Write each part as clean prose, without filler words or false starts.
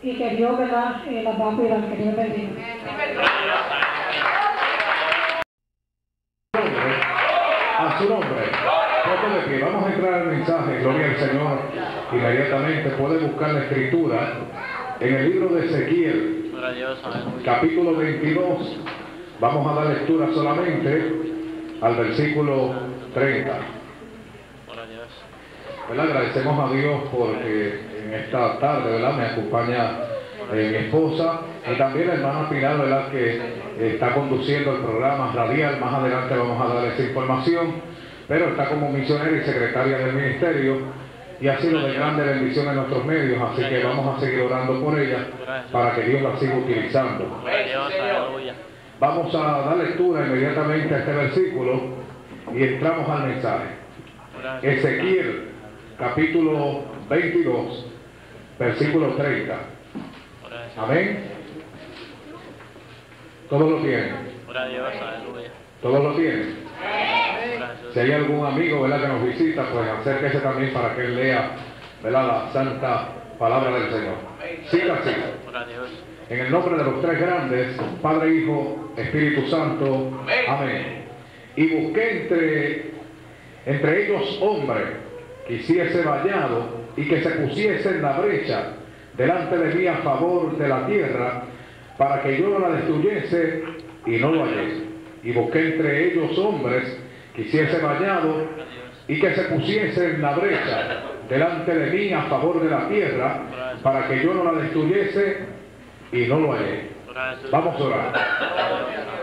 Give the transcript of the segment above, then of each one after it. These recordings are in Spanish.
y que Dios, ¿verdad?, las va a cuidar, que Dios bendiga. A su nombre, ponte de pie. Vamos a entrar al mensaje, gloria al Señor. Inmediatamente puede buscar la escritura en el libro de Ezequiel, capítulo 22. Vamos a dar lectura solamente al versículo 30. ¿Verdad? Agradecemos a Dios porque en esta tarde, ¿verdad?, me acompaña mi esposa y también la hermana Pilar, ¿verdad?, que está conduciendo el programa radial. Más adelante vamos a dar esa información, pero está como misionera y secretaria del ministerio y ha sido de grande bendición en nuestros medios, así que vamos a seguir orando por ella para que Dios la siga utilizando. Vamos a dar lectura inmediatamente a este versículo y entramos al mensaje. Ezequiel, capítulo 22, versículo 30. Amén. ¿Todos lo tienen? ¿Todos lo tienen? Si hay algún amigo, ¿verdad?, que nos visita, pues acérquese también para que él lea, ¿verdad?, la santa palabra del Señor. Siga así. En el nombre de los tres grandes, Padre, Hijo, Espíritu Santo. Amén. Y busqué entre ellos hombre que hiciese vallado y que se pusiese en la brecha delante de mí a favor de la tierra, para que yo no la destruyese, y no lo hallé. Y busqué entre ellos hombres que hiciese vallado y que se pusiese en la brecha delante de mí a favor de la tierra, para que yo no la destruyese, y no lo hallé. Vamos a orar.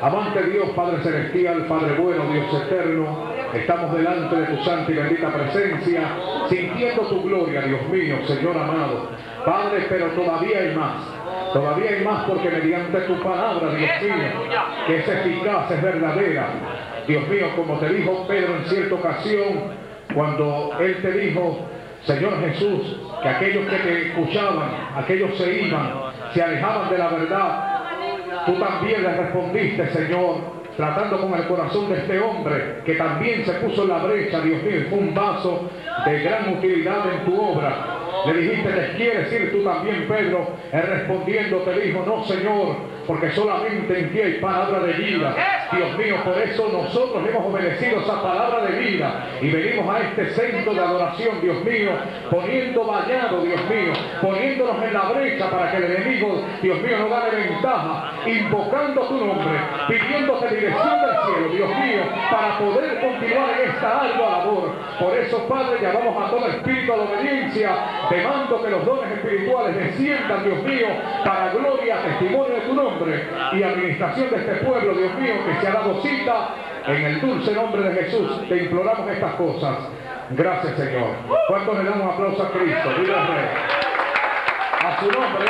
Amante Dios, Padre Celestial, Padre bueno, Dios eterno, estamos delante de tu santa y bendita presencia, sintiendo tu gloria, Dios mío, Señor amado. Padre, pero todavía hay más porque mediante tu palabra, Dios mío, que es eficaz, es verdadera. Dios mío, como te dijo Pedro en cierta ocasión, cuando él te dijo, Señor Jesús, que aquellos que te escuchaban, aquellos se iban, se alejaban de la verdad, tú también les respondiste, Señor, tratando con el corazón de este hombre, que también se puso en la brecha, Dios mío, y fue un vaso de gran utilidad en tu obra. Le dijiste, ¿les quieres ir tú también, Pedro? Él respondiendo te dijo, no, Señor, porque solamente en ti hay palabra de vida. Dios mío, por eso nosotros hemos obedecido esa palabra de vida y venimos a este centro de adoración, Dios mío, poniendo vallado, Dios mío, poniéndonos en la brecha para que el enemigo, Dios mío, no gane ventaja, invocando tu nombre, pidiéndote dirección del cielo, Dios mío, para poder continuar en esta ardua labor. Por eso, Padre, llamamos a todo espíritu a la obediencia. Te mando que los dones espirituales desciendan, Dios mío, para gloria, testimonio de tu nombre y administración de este pueblo, Dios mío, que se ha dado cita. En el dulce nombre de Jesús te imploramos estas cosas. Gracias, Señor. ¿Cuántos le damos aplauso a Cristo? Viva el Rey. A su nombre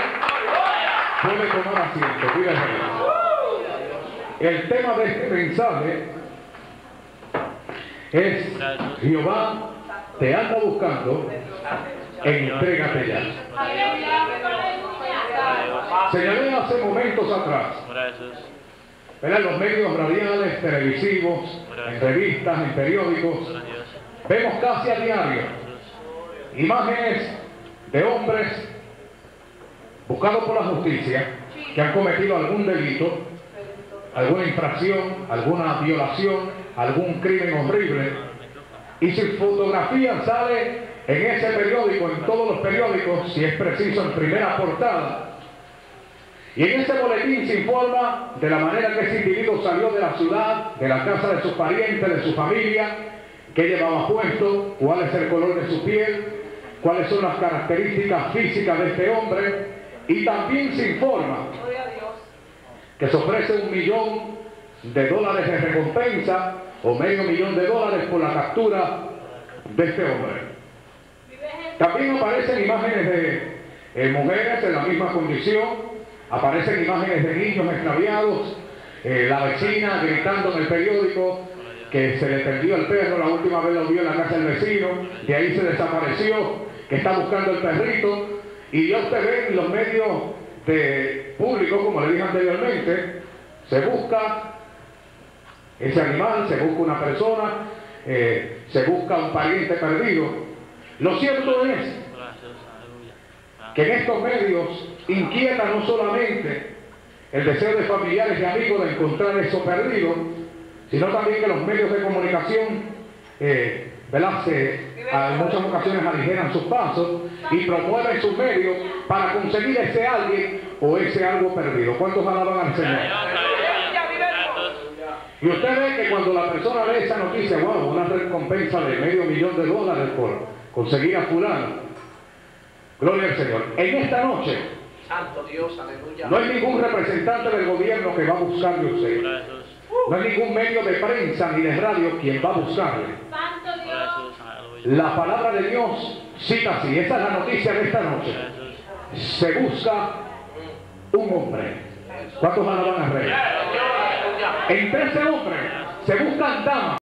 puede tomar asiento. Viva el Rey. El tema de este mensaje es: Jehová te anda buscando, entrégate ya. Señalé hace momentos atrás, en los medios radiales, televisivos, en revistas, en periódicos, vemos casi a diario imágenes de hombres buscados por la justicia que han cometido algún delito, alguna infracción, alguna violación, algún crimen horrible, y su fotografía sale en ese periódico, en todos los periódicos, si es preciso, en primera portada. Y en ese boletín se informa de la manera que ese individuo salió de la ciudad, de la casa de sus parientes, de su familia, qué llevaba puesto, cuál es el color de su piel, cuáles son las características físicas de este hombre, y también se informa que se ofrece $1 millón de recompensa o $500,000 por la captura de este hombre. También aparecen imágenes de mujeres en la misma condición. Aparecen imágenes de niños extraviados, la vecina gritando en el periódico que se le perdió el perro, la última vez lo vio en la casa del vecino, de ahí se desapareció, que está buscando el perrito, y ya usted ve en los medios públicos, como le dije anteriormente, se busca ese animal, se busca una persona, se busca un pariente perdido. Lo cierto es que en estos medios inquieta no solamente el deseo de familiares y amigos de encontrar eso perdido, sino también que los medios de comunicación, ¿verdad?, en muchas ocasiones aligeran sus pasos y promueven sus medios para conseguir ese alguien o ese algo perdido. ¿Cuántos alaban al Señor? Y usted ve que cuando la persona ve esa noticia, wow, una recompensa de $500,000 por conseguir a fulano. Gloria al Señor. En esta noche, Santo Dios, aleluya, no hay ningún representante del gobierno que va a buscarle a usted. No hay ningún medio de prensa ni de radio quien va a buscarle. Santo Dios. La palabra de Dios cita así, esa es la noticia de esta noche. Se busca un hombre. ¿Cuántos alaban al Rey? Entre ese hombre se buscan damas.